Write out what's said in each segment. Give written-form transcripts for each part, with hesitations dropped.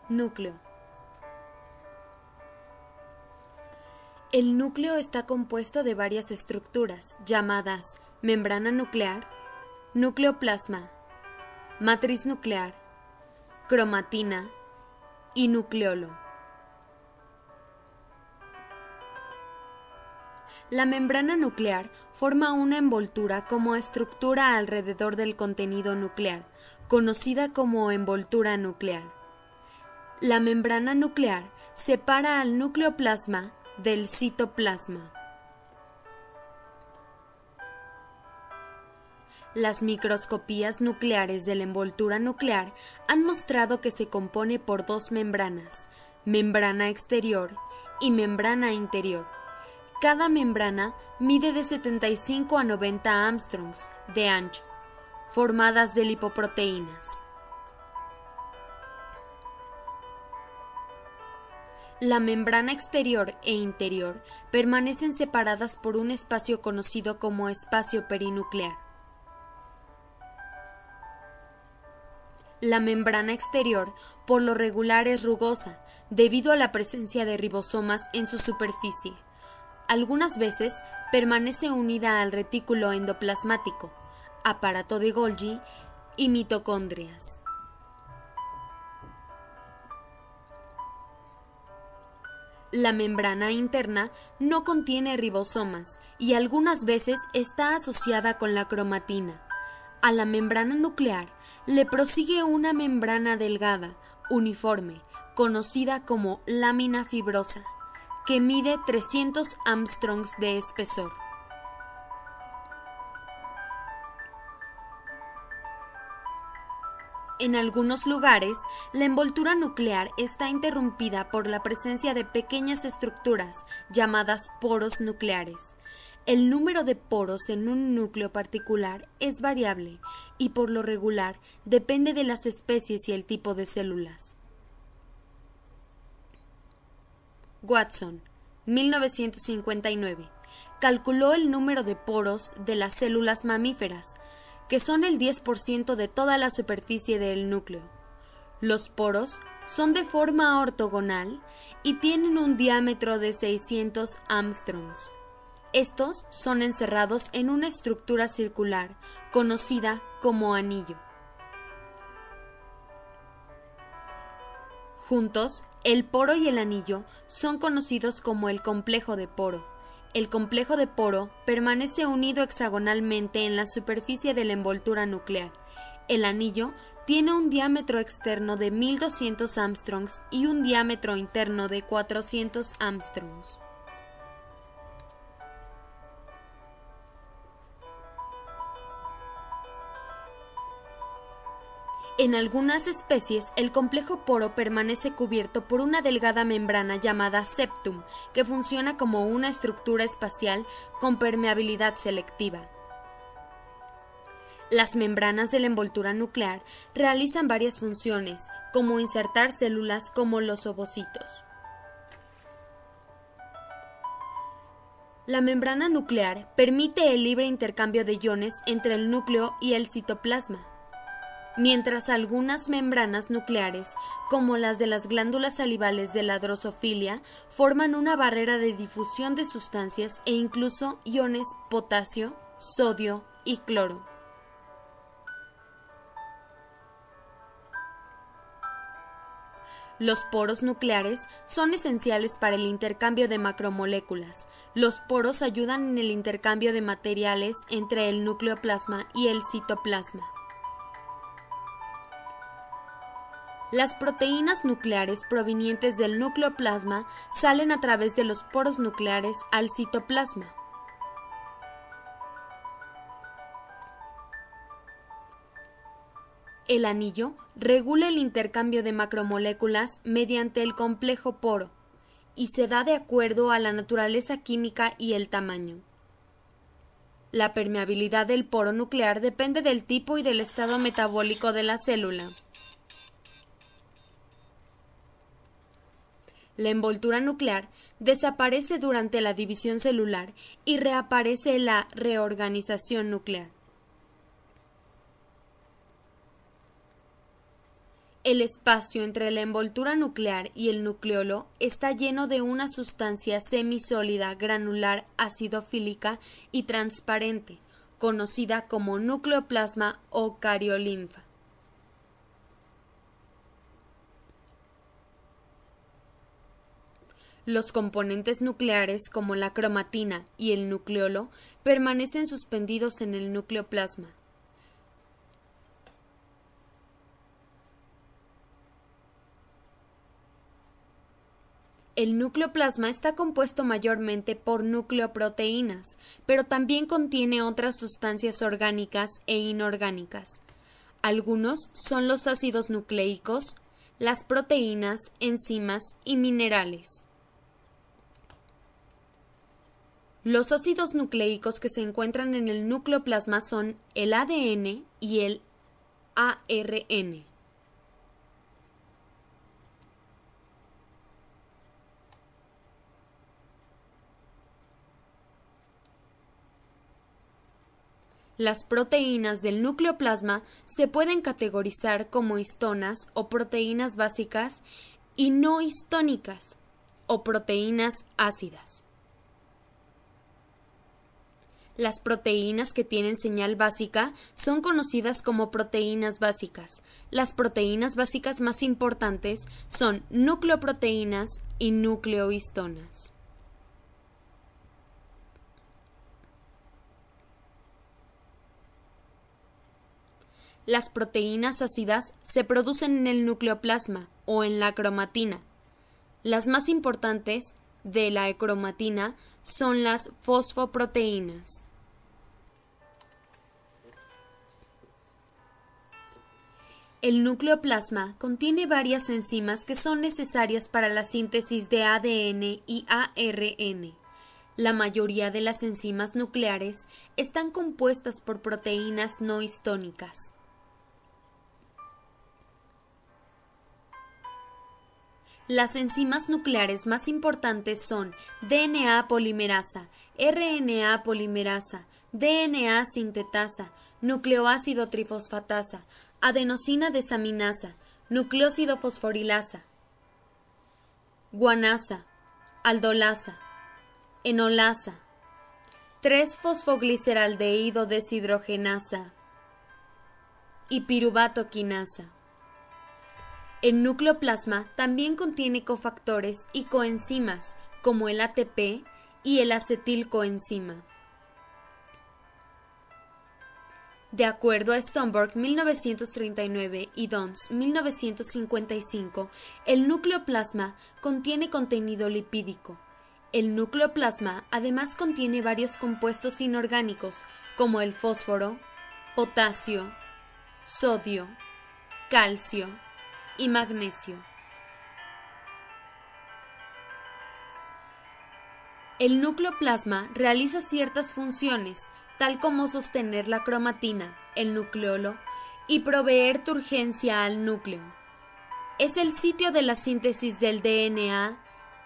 Núcleo. El núcleo está compuesto de varias estructuras llamadas membrana nuclear, nucleoplasma, matriz nuclear, cromatina y nucleolo. La membrana nuclear forma una envoltura como estructura alrededor del contenido nuclear, conocida como envoltura nuclear. La membrana nuclear separa al nucleoplasma del citoplasma. Las microscopías nucleares de la envoltura nuclear han mostrado que se compone por dos membranas, membrana exterior y membrana interior. Cada membrana mide de 75 a 90 Armstrongs de ancho, formadas de lipoproteínas. La membrana exterior e interior permanecen separadas por un espacio conocido como espacio perinuclear. La membrana exterior, por lo regular, es rugosa, debido a la presencia de ribosomas en su superficie. Algunas veces permanece unida al retículo endoplasmático, aparato de Golgi y mitocondrias. La membrana interna no contiene ribosomas y algunas veces está asociada con la cromatina. A la membrana nuclear le prosigue una membrana delgada, uniforme, conocida como lámina fibrosa, que mide 300 Armstrongs de espesor. En algunos lugares, la envoltura nuclear está interrumpida por la presencia de pequeñas estructuras llamadas poros nucleares. El número de poros en un núcleo particular es variable y por lo regular depende de las especies y el tipo de células. Watson, 1959, calculó el número de poros de las células mamíferas, que son el 10% de toda la superficie del núcleo. Los poros son de forma ortogonal y tienen un diámetro de 600 Armstrongs. Estos son encerrados en una estructura circular, conocida como anillo. Juntos, el poro y el anillo son conocidos como el complejo de poro. El complejo de poro permanece unido hexagonalmente en la superficie de la envoltura nuclear. El anillo tiene un diámetro externo de 1200 Armstrongs y un diámetro interno de 400 Armstrongs. En algunas especies, el complejo poro permanece cubierto por una delgada membrana llamada septum, que funciona como una estructura espacial con permeabilidad selectiva. Las membranas de la envoltura nuclear realizan varias funciones, como insertar células como los ovocitos. La membrana nuclear permite el libre intercambio de iones entre el núcleo y el citoplasma, mientras algunas membranas nucleares, como las de las glándulas salivales de la drosofilia, forman una barrera de difusión de sustancias e incluso iones potasio, sodio y cloro. Los poros nucleares son esenciales para el intercambio de macromoléculas. Los poros ayudan en el intercambio de materiales entre el nucleoplasma y el citoplasma. Las proteínas nucleares provenientes del nucleoplasma salen a través de los poros nucleares al citoplasma. El anillo regula el intercambio de macromoléculas mediante el complejo poro y se da de acuerdo a la naturaleza química y el tamaño. La permeabilidad del poro nuclear depende del tipo y del estado metabólico de la célula. La envoltura nuclear desaparece durante la división celular y reaparece la reorganización nuclear. El espacio entre la envoltura nuclear y el nucleolo está lleno de una sustancia semisólida granular acidofílica y transparente, conocida como nucleoplasma o cariolinfa. Los componentes nucleares, como la cromatina y el nucleolo, permanecen suspendidos en el nucleoplasma. El nucleoplasma está compuesto mayormente por nucleoproteínas, pero también contiene otras sustancias orgánicas e inorgánicas. Algunos son los ácidos nucleicos, las proteínas, enzimas y minerales. Los ácidos nucleicos que se encuentran en el nucleoplasma son el ADN y el ARN. Las proteínas del nucleoplasma se pueden categorizar como histonas o proteínas básicas y no histónicas o proteínas ácidas. Las proteínas que tienen señal básica son conocidas como proteínas básicas. Las proteínas básicas más importantes son nucleoproteínas y nucleohistonas. Las proteínas ácidas se producen en el nucleoplasma o en la cromatina. Las más importantes de la cromatina son las fosfoproteínas. El nucleoplasma contiene varias enzimas que son necesarias para la síntesis de ADN y ARN. La mayoría de las enzimas nucleares están compuestas por proteínas no histónicas. Las enzimas nucleares más importantes son DNA polimerasa, RNA polimerasa, DNA sintetasa, nucleoácido trifosfatasa, adenosina desaminasa, nucleósido fosforilasa, guanasa, aldolasa, enolasa, 3-fosfogliceraldehído deshidrogenasa y piruvato quinasa. El nucleoplasma también contiene cofactores y coenzimas como el ATP y el acetilcoenzima. De acuerdo a Stomberg 1939 y Dons 1955, el nucleoplasma contiene contenido lipídico. El nucleoplasma además contiene varios compuestos inorgánicos como el fósforo, potasio, sodio, calcio y magnesio. El nucleoplasma realiza ciertas funciones, tal como sostener la cromatina, el nucleolo, y proveer turgencia al núcleo. Es el sitio de la síntesis del DNA,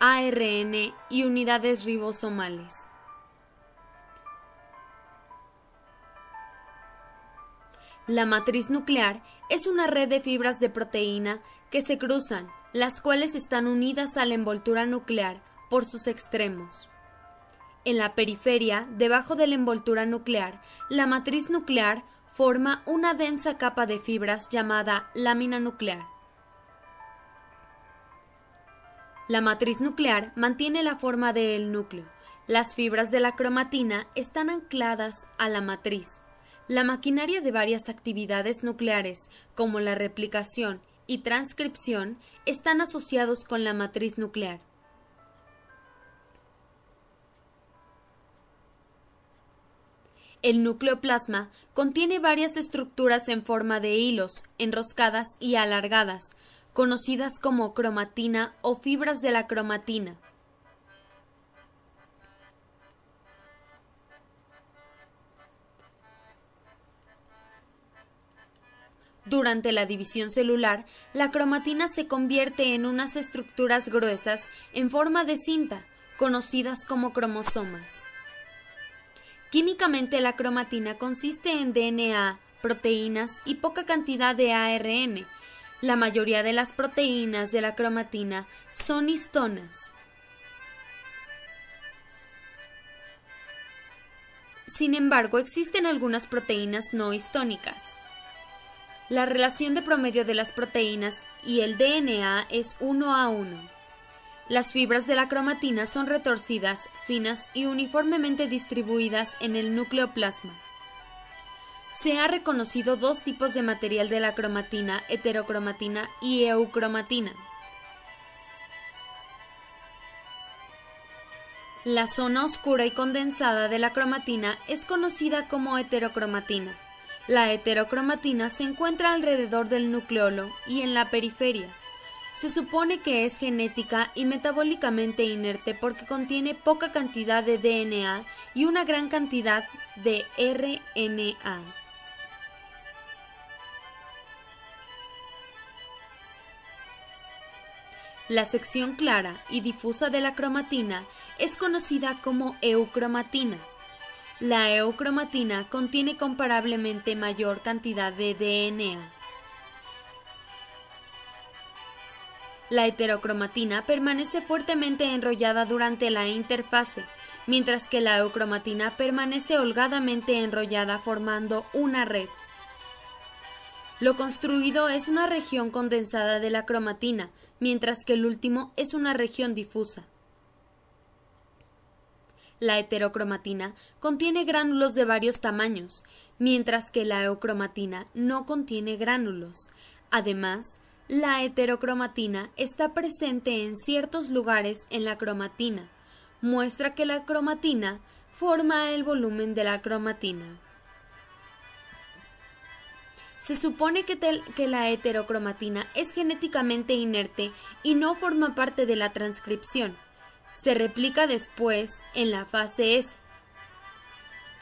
ARN y unidades ribosomales. La matriz nuclear es una red de fibras de proteína que se cruzan, las cuales están unidas a la envoltura nuclear por sus extremos. En la periferia, debajo de la envoltura nuclear, la matriz nuclear forma una densa capa de fibras llamada lámina nuclear. La matriz nuclear mantiene la forma del núcleo. Las fibras de la cromatina están ancladas a la matriz. La maquinaria de varias actividades nucleares, como la replicación y transcripción, están asociados con la matriz nuclear. El nucleoplasma contiene varias estructuras en forma de hilos, enroscadas y alargadas, conocidas como cromatina o fibras de la cromatina. Durante la división celular, la cromatina se convierte en unas estructuras gruesas en forma de cinta, conocidas como cromosomas. Químicamente, la cromatina consiste en DNA, proteínas y poca cantidad de ARN. La mayoría de las proteínas de la cromatina son histonas. Sin embargo, existen algunas proteínas no histónicas. La relación de promedio de las proteínas y el DNA es 1:1. Las fibras de la cromatina son retorcidas, finas y uniformemente distribuidas en el nucleoplasma. Se ha reconocido dos tipos de material de la cromatina, heterocromatina y eucromatina. La zona oscura y condensada de la cromatina es conocida como heterocromatina. La heterocromatina se encuentra alrededor del nucleolo y en la periferia. Se supone que es genética y metabólicamente inerte porque contiene poca cantidad de DNA y una gran cantidad de RNA. La sección clara y difusa de la cromatina es conocida como eucromatina. La eucromatina contiene comparablemente mayor cantidad de DNA. La heterocromatina permanece fuertemente enrollada durante la interfase, mientras que la eucromatina permanece holgadamente enrollada formando una red. Lo construido es una región condensada de la cromatina, mientras que el último es una región difusa. La heterocromatina contiene gránulos de varios tamaños, mientras que la eucromatina no contiene gránulos. Además, la heterocromatina está presente en ciertos lugares en la cromatina. Muestra que la cromatina forma el volumen de la cromatina. Se supone que la heterocromatina es genéticamente inerte y no forma parte de la transcripción. Se replica después en la fase S.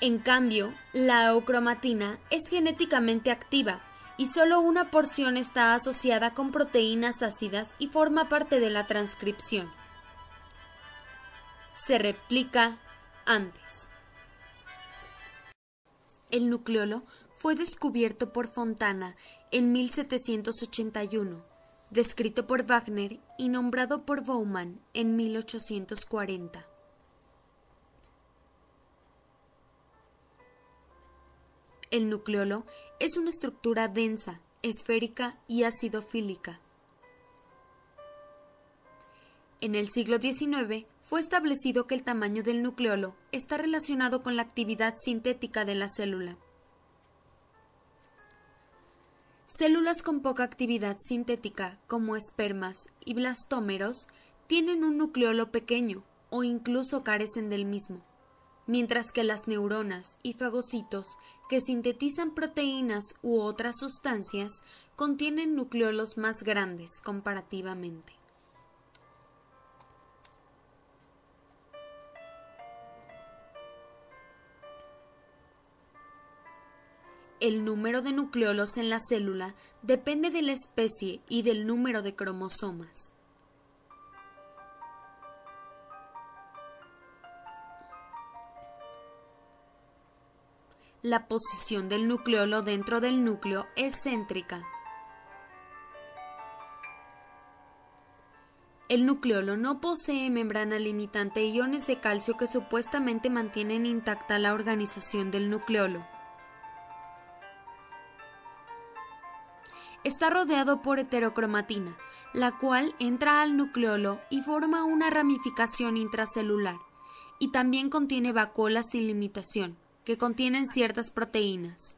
En cambio, la eucromatina es genéticamente activa y solo una porción está asociada con proteínas ácidas y forma parte de la transcripción. Se replica antes. El nucleolo fue descubierto por Fontana en 1781, descrito por Wagner y nombrado por Bowman en 1840. El nucleolo es una estructura densa, esférica y acidofílica. En el siglo XIX fue establecido que el tamaño del nucleolo está relacionado con la actividad sintética de la célula. Células con poca actividad sintética, como espermas y blastómeros, tienen un nucleolo pequeño o incluso carecen del mismo, mientras que las neuronas y fagocitos que sintetizan proteínas u otras sustancias contienen nucleolos más grandes comparativamente. El número de nucleolos en la célula depende de la especie y del número de cromosomas. La posición del nucleolo dentro del núcleo es céntrica. El nucleolo no posee membrana limitante e iones de calcio que supuestamente mantienen intacta la organización del nucleolo. Está rodeado por heterocromatina, la cual entra al nucleolo y forma una ramificación intracelular, y también contiene vacuolas sin limitación, que contienen ciertas proteínas.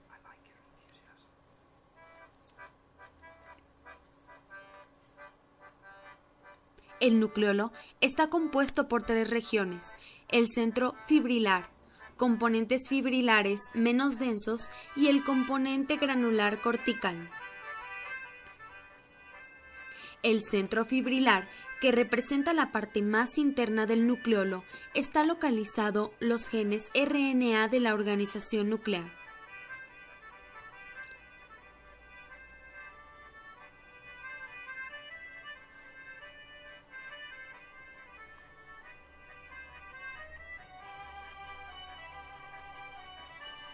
El nucleolo está compuesto por tres regiones: el centro fibrilar, componentes fibrilares menos densos y el componente granular cortical. El centro fibrilar, que representa la parte más interna del nucleolo, está localizado los genes RNA de la organización nuclear.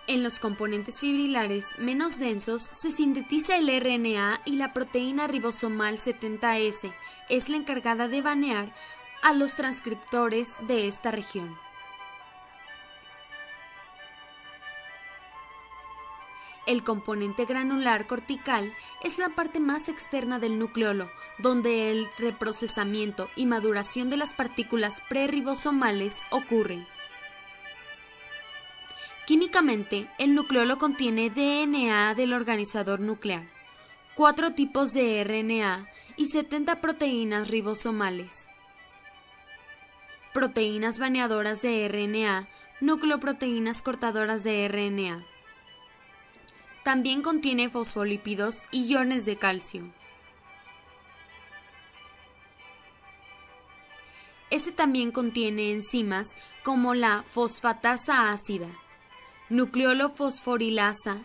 En los componentes fibrilares menos densos se sintetiza el RNA y la proteína ribosomal 70S es la encargada de banear a los transcriptores de esta región. El componente granular cortical es la parte más externa del nucleolo, donde el reprocesamiento y maduración de las partículas prerribosomales ocurre. Químicamente, el nucleolo contiene DNA del organizador nuclear, 4 tipos de RNA y 70 proteínas ribosomales. Proteínas baneadoras de RNA, nucleoproteínas cortadoras de RNA. También contiene fosfolípidos y iones de calcio. Este también contiene enzimas como la fosfatasa ácida, nucleolo fosforilasa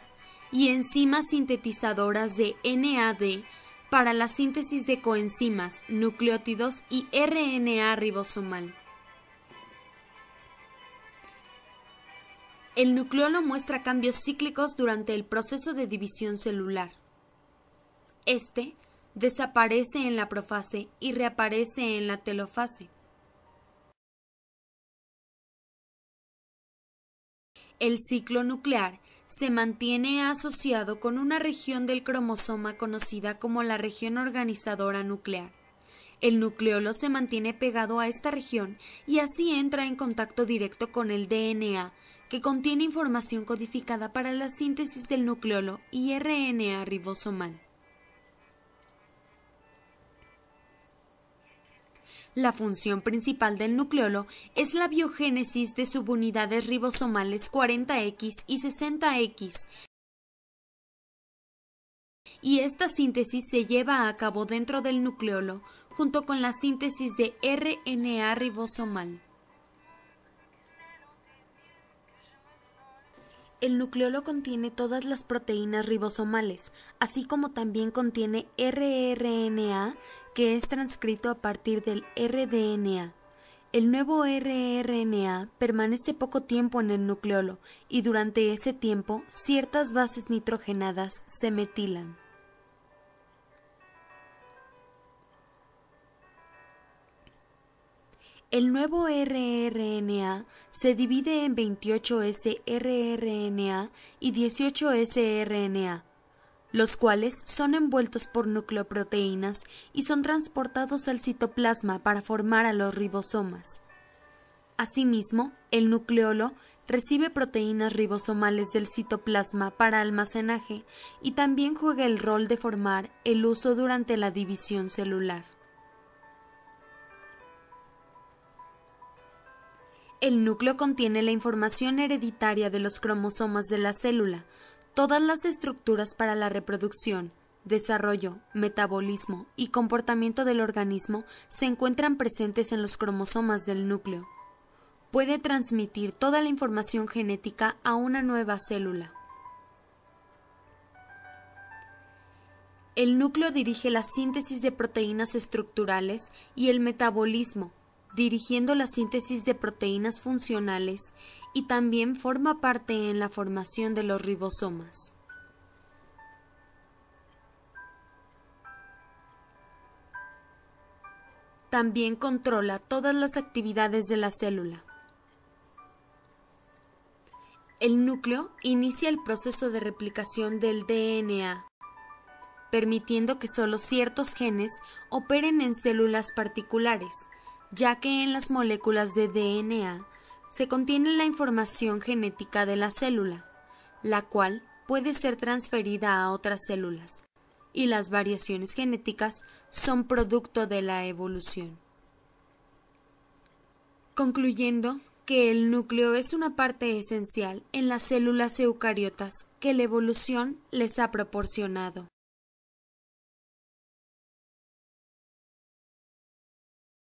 y enzimas sintetizadoras de NAD para la síntesis de coenzimas, nucleótidos y RNA ribosomal. El nucleolo muestra cambios cíclicos durante el proceso de división celular. Este desaparece en la profase y reaparece en la telofase. El ciclo nuclear se mantiene asociado con una región del cromosoma conocida como la región organizadora nuclear. El nucleolo se mantiene pegado a esta región y así entra en contacto directo con el DNA, que contiene información codificada para la síntesis del nucleolo y RNA ribosomal. La función principal del nucleolo es la biogénesis de subunidades ribosomales 40X y 60X, y esta síntesis se lleva a cabo dentro del nucleolo junto con la síntesis de RNA ribosomal. El nucleolo contiene todas las proteínas ribosomales, así como también contiene rRNA, que es transcrito a partir del rDNA. El nuevo rRNA permanece poco tiempo en el nucleolo y durante ese tiempo ciertas bases nitrogenadas se metilan. El nuevo rRNA se divide en 28S rRNA y 18S RNA, los cuales son envueltos por nucleoproteínas y son transportados al citoplasma para formar a los ribosomas. Asimismo, el nucleolo recibe proteínas ribosomales del citoplasma para almacenaje y también juega el rol de formar el uso durante la división celular. El núcleo contiene la información hereditaria de los cromosomas de la célula. Todas las estructuras para la reproducción, desarrollo, metabolismo y comportamiento del organismo se encuentran presentes en los cromosomas del núcleo. Puede transmitir toda la información genética a una nueva célula. El núcleo dirige la síntesis de proteínas estructurales y el metabolismo, dirigiendo la síntesis de proteínas funcionales, y también forma parte en la formación de los ribosomas. También controla todas las actividades de la célula. El núcleo inicia el proceso de replicación del DNA, permitiendo que solo ciertos genes operen en células particulares, ya que en las moléculas de DNA se contiene la información genética de la célula, la cual puede ser transferida a otras células, y las variaciones genéticas son producto de la evolución. Concluyendo que el núcleo es una parte esencial en las células eucariotas que la evolución les ha proporcionado.